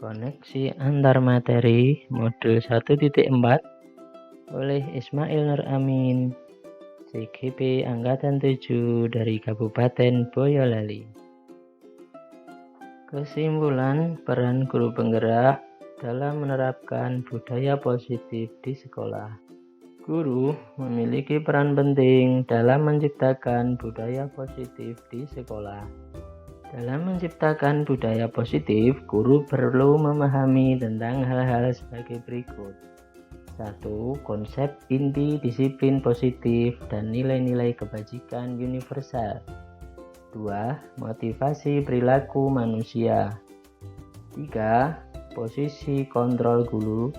Koneksi antar materi modul 1.4 oleh Ismail Nur Amin, CGP Angkatan 7 dari Kabupaten Boyolali. Kesimpulan peran guru penggerak dalam menerapkan budaya positif di sekolah. Guru memiliki peran penting dalam menciptakan budaya positif di sekolah. Dalam menciptakan budaya positif, guru perlu memahami tentang hal-hal sebagai berikut. 1. Konsep inti disiplin positif dan nilai-nilai kebajikan universal. 2. Motivasi perilaku manusia. 3. Posisi kontrol guru.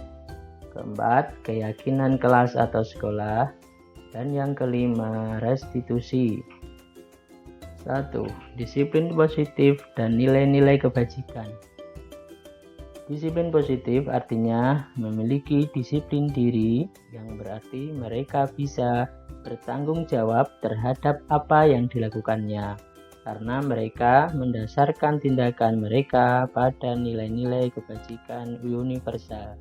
4. Keyakinan kelas atau sekolah. Dan yang kelima, restitusi. 1. Disiplin positif dan nilai-nilai kebajikan. Disiplin positif artinya memiliki disiplin diri, yang berarti mereka bisa bertanggung jawab terhadap apa yang dilakukannya, karena mereka mendasarkan tindakan mereka pada nilai-nilai kebajikan universal.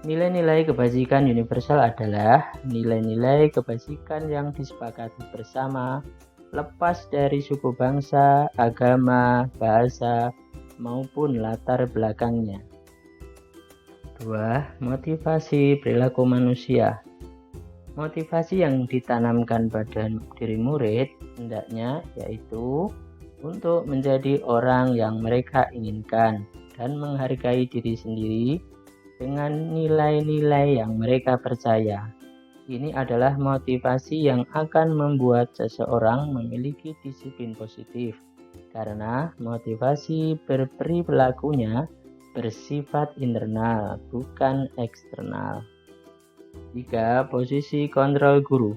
Nilai-nilai kebajikan universal adalah nilai-nilai kebajikan yang disepakati bersama, lepas dari suku bangsa, agama, bahasa, maupun latar belakangnya. 2. Motivasi perilaku manusia. Motivasi yang ditanamkan pada diri murid hendaknya yaitu untuk menjadi orang yang mereka inginkan dan menghargai diri sendiri dengan nilai-nilai yang mereka percaya. Ini adalah motivasi yang akan membuat seseorang memiliki disiplin positif, karena motivasi berperilakunya bersifat internal, bukan eksternal. 3. Posisi kontrol guru.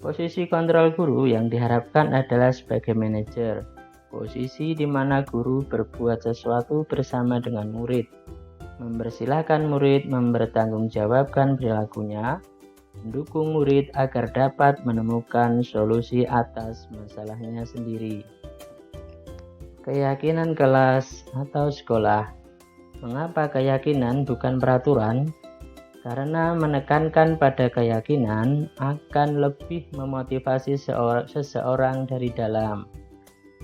Posisi kontrol guru yang diharapkan adalah sebagai manajer, posisi di mana guru berbuat sesuatu bersama dengan murid, mempersilahkan murid mempertanggungjawabkan perilakunya, mendukung murid agar dapat menemukan solusi atas masalahnya sendiri. Keyakinan kelas atau sekolah. Mengapa keyakinan bukan peraturan? Karena menekankan pada keyakinan akan lebih memotivasi seseorang dari dalam.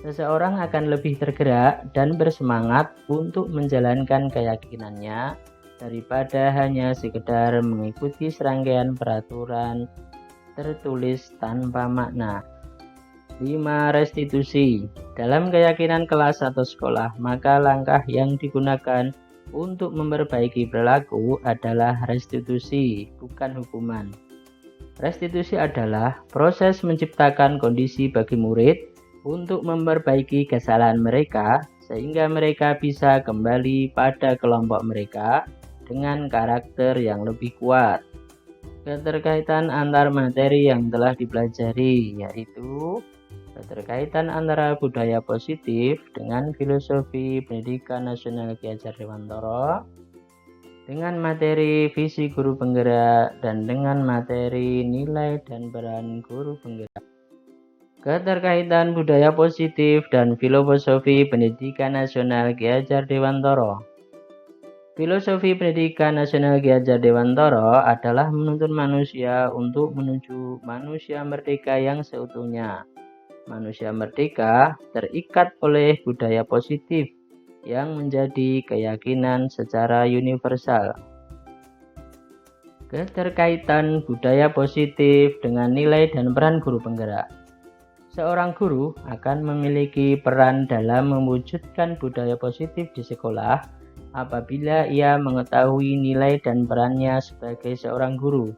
Seseorang akan lebih tergerak dan bersemangat untuk menjalankan keyakinannya daripada hanya sekedar mengikuti serangkaian peraturan tertulis tanpa makna. 5. Restitusi. Dalam keyakinan kelas atau sekolah, maka langkah yang digunakan untuk memperbaiki perilaku adalah restitusi, bukan hukuman. Restitusi adalah proses menciptakan kondisi bagi murid untuk memperbaiki kesalahan mereka sehingga mereka bisa kembali pada kelompok mereka dengan karakter yang lebih kuat. Keterkaitan antar materi yang telah dipelajari yaitu keterkaitan antara budaya positif dengan filosofi pendidikan nasional Ki Hajar Dewantara, dengan materi visi guru penggerak, dan dengan materi nilai dan peran guru penggerak. Keterkaitan budaya positif dan filosofi pendidikan nasional Ki Hajar Dewantara. Filosofi pendidikan nasional Ki Hajar Dewantara adalah menuntun manusia untuk menuju manusia merdeka yang seutuhnya. Manusia merdeka terikat oleh budaya positif yang menjadi keyakinan secara universal. Keterkaitan budaya positif dengan nilai dan peran guru penggerak. Seorang guru akan memiliki peran dalam mewujudkan budaya positif di sekolah apabila ia mengetahui nilai dan perannya sebagai seorang guru.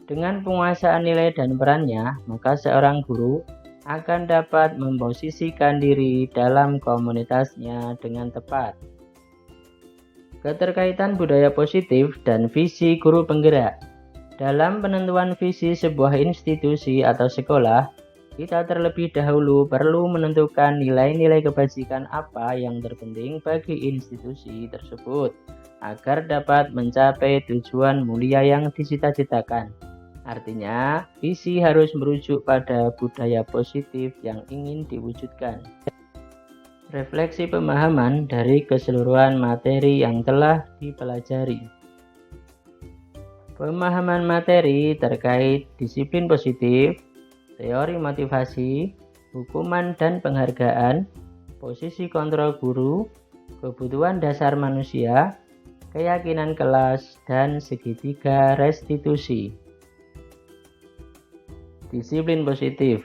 Dengan penguasaan nilai dan perannya, maka seorang guru akan dapat memposisikan diri dalam komunitasnya dengan tepat. Keterkaitan budaya positif dan visi guru penggerak. Dalam penentuan visi sebuah institusi atau sekolah, kita terlebih dahulu perlu menentukan nilai-nilai kebajikan apa yang terpenting bagi institusi tersebut agar dapat mencapai tujuan mulia yang dicita-citakan. Artinya, visi harus merujuk pada budaya positif yang ingin diwujudkan. Refleksi pemahaman dari keseluruhan materi yang telah dipelajari. Pemahaman materi terkait disiplin positif, teori motivasi, hukuman dan penghargaan, posisi kontrol guru, kebutuhan dasar manusia, keyakinan kelas, dan segitiga restitusi. Disiplin positif.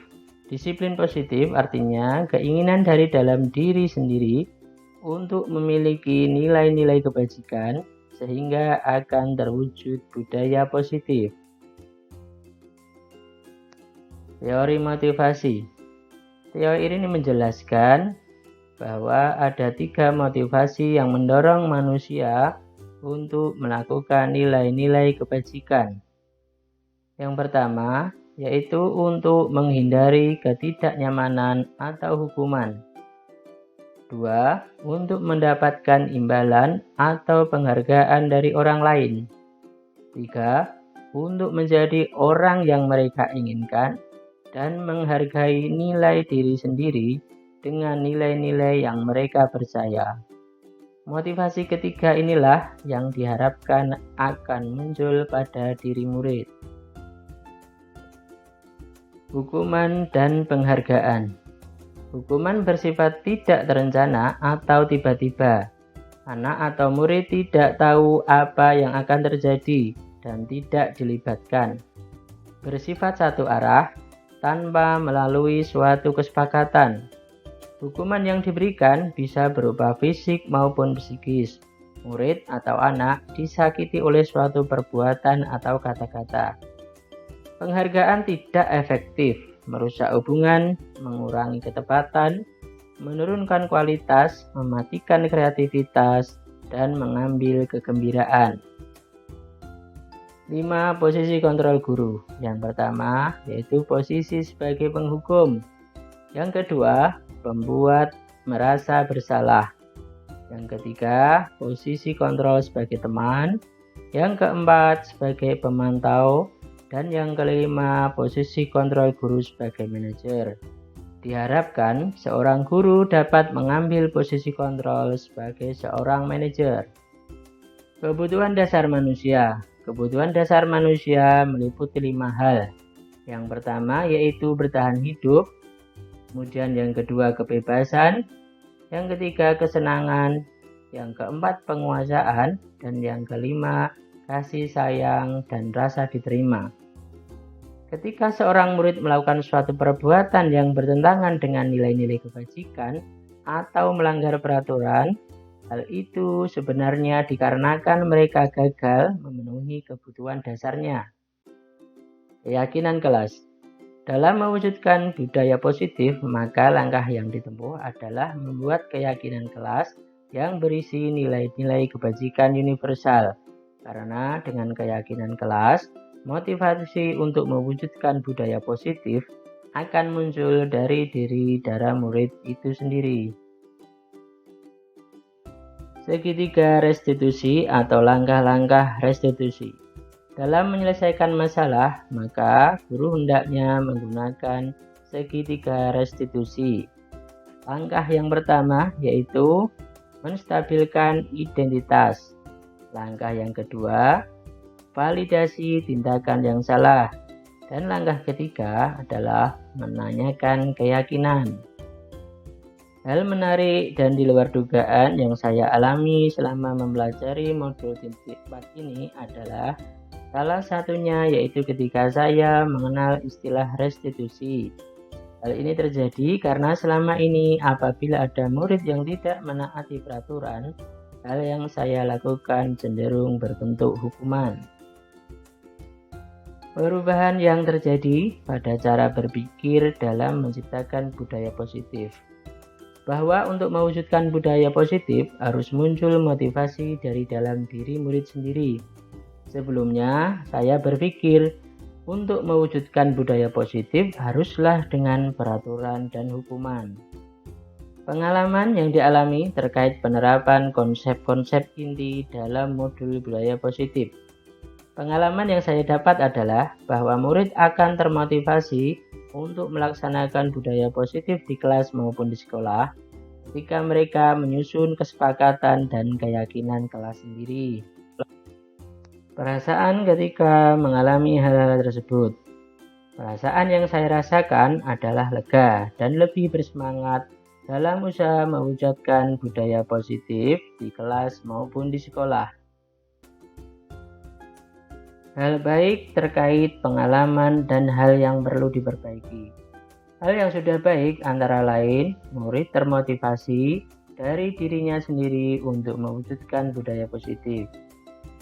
Disiplin positif artinya keinginan dari dalam diri sendiri untuk memiliki nilai-nilai kebajikan sehingga akan terwujud budaya positif. Teori motivasi. Teori ini menjelaskan bahwa ada 3 motivasi yang mendorong manusia untuk melakukan nilai-nilai kebajikan. Yang pertama, yaitu untuk menghindari ketidaknyamanan atau hukuman. 2. Untuk mendapatkan imbalan atau penghargaan dari orang lain. 3. Untuk menjadi orang yang mereka inginkan dan menghargai nilai diri sendiri dengan nilai-nilai yang mereka percaya. Motivasi ketiga inilah yang diharapkan akan muncul pada diri murid. Hukuman dan penghargaan. Hukuman bersifat tidak terencana atau tiba-tiba. Anak atau murid tidak tahu apa yang akan terjadi dan tidak dilibatkan. Bersifat satu arah tanpa melalui suatu kesepakatan. Hukuman yang diberikan bisa berupa fisik maupun psikis. Murid atau anak disakiti oleh suatu perbuatan atau kata-kata. Penghargaan tidak efektif, merusak hubungan, mengurangi ketepatan, menurunkan kualitas, mematikan kreativitas, dan mengambil kegembiraan. 5. Posisi kontrol guru. Yang pertama yaitu posisi sebagai penghukum. Yang kedua, pembuat merasa bersalah. Yang ketiga, posisi kontrol sebagai teman. Yang keempat, sebagai pemantau. Dan yang kelima, posisi kontrol guru sebagai manajer. Diharapkan seorang guru dapat mengambil posisi kontrol sebagai seorang manajer. Kebutuhan dasar manusia. Kebutuhan dasar manusia meliputi 5 hal. Yang pertama yaitu bertahan hidup, kemudian yang kedua kebebasan, yang ketiga kesenangan, yang keempat penguasaan, dan yang kelima kasih sayang dan rasa diterima. Ketika seorang murid melakukan suatu perbuatan yang bertentangan dengan nilai-nilai kebajikan atau melanggar peraturan, hal itu sebenarnya dikarenakan mereka gagal memenuhi kebutuhan dasarnya. Keyakinan kelas. Dalam mewujudkan budaya positif, maka langkah yang ditempuh adalah membuat keyakinan kelas yang berisi nilai-nilai kebajikan universal. Karena dengan keyakinan kelas, motivasi untuk mewujudkan budaya positif akan muncul dari diri darah murid itu sendiri. Segitiga restitusi atau langkah-langkah restitusi. Dalam menyelesaikan masalah, maka guru hendaknya menggunakan segitiga restitusi. Langkah yang pertama yaitu menstabilkan identitas. Langkah yang kedua, validasi tindakan yang salah. Dan langkah ketiga adalah menanyakan keyakinan. Hal menarik dan di luar dugaan yang saya alami selama mempelajari modul 4 ini adalah salah satunya yaitu ketika saya mengenal istilah restitusi. Hal ini terjadi karena selama ini apabila ada murid yang tidak menaati peraturan, hal yang saya lakukan cenderung berbentuk hukuman. Perubahan yang terjadi pada cara berpikir dalam menciptakan budaya positif. Bahwa untuk mewujudkan budaya positif harus muncul motivasi dari dalam diri murid sendiri. Sebelumnya, saya berpikir untuk mewujudkan budaya positif haruslah dengan peraturan dan hukuman. Pengalaman yang dialami terkait penerapan konsep-konsep inti dalam modul budaya positif. Pengalaman yang saya dapat adalah bahwa murid akan termotivasi untuk melaksanakan budaya positif di kelas maupun di sekolah ketika mereka menyusun kesepakatan dan keyakinan kelas sendiri. Perasaan ketika mengalami hal-hal tersebut. Perasaan yang saya rasakan adalah lega dan lebih bersemangat dalam usaha mewujudkan budaya positif di kelas maupun di sekolah. Hal baik terkait pengalaman dan hal yang perlu diperbaiki. Hal yang sudah baik antara lain, murid termotivasi dari dirinya sendiri untuk mewujudkan budaya positif.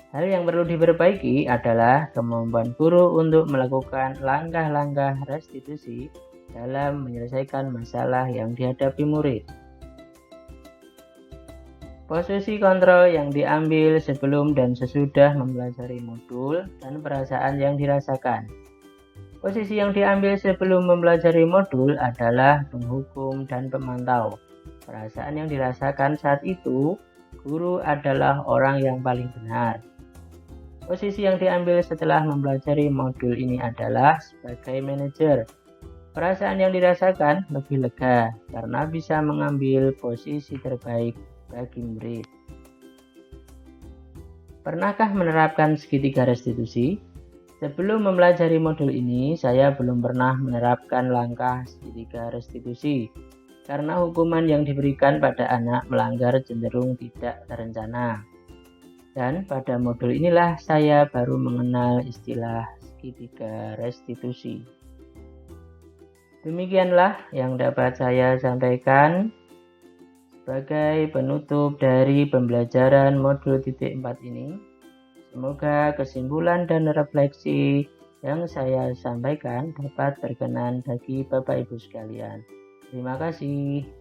Hal yang perlu diperbaiki adalah kemampuan guru untuk melakukan langkah-langkah restitusi dalam menyelesaikan masalah yang dihadapi murid. Posisi kontrol yang diambil sebelum dan sesudah mempelajari modul dan perasaan yang dirasakan. Posisi yang diambil sebelum mempelajari modul adalah penghukum dan pemantau. Perasaan yang dirasakan saat itu, guru adalah orang yang paling benar. Posisi yang diambil setelah mempelajari modul ini adalah sebagai manajer. Perasaan yang dirasakan lebih lega karena bisa mengambil posisi terbaik bagi murid. Pernahkah menerapkan segitiga restitusi? Sebelum mempelajari modul ini, saya belum pernah menerapkan langkah segitiga restitusi karena hukuman yang diberikan pada anak melanggar cenderung tidak terencana. Dan pada modul inilah saya baru mengenal istilah segitiga restitusi. Demikianlah yang dapat saya sampaikan sebagai penutup dari pembelajaran modul titik 4 ini. Semoga kesimpulan dan refleksi yang saya sampaikan dapat berkenan bagi Bapak Ibu sekalian. Terima kasih.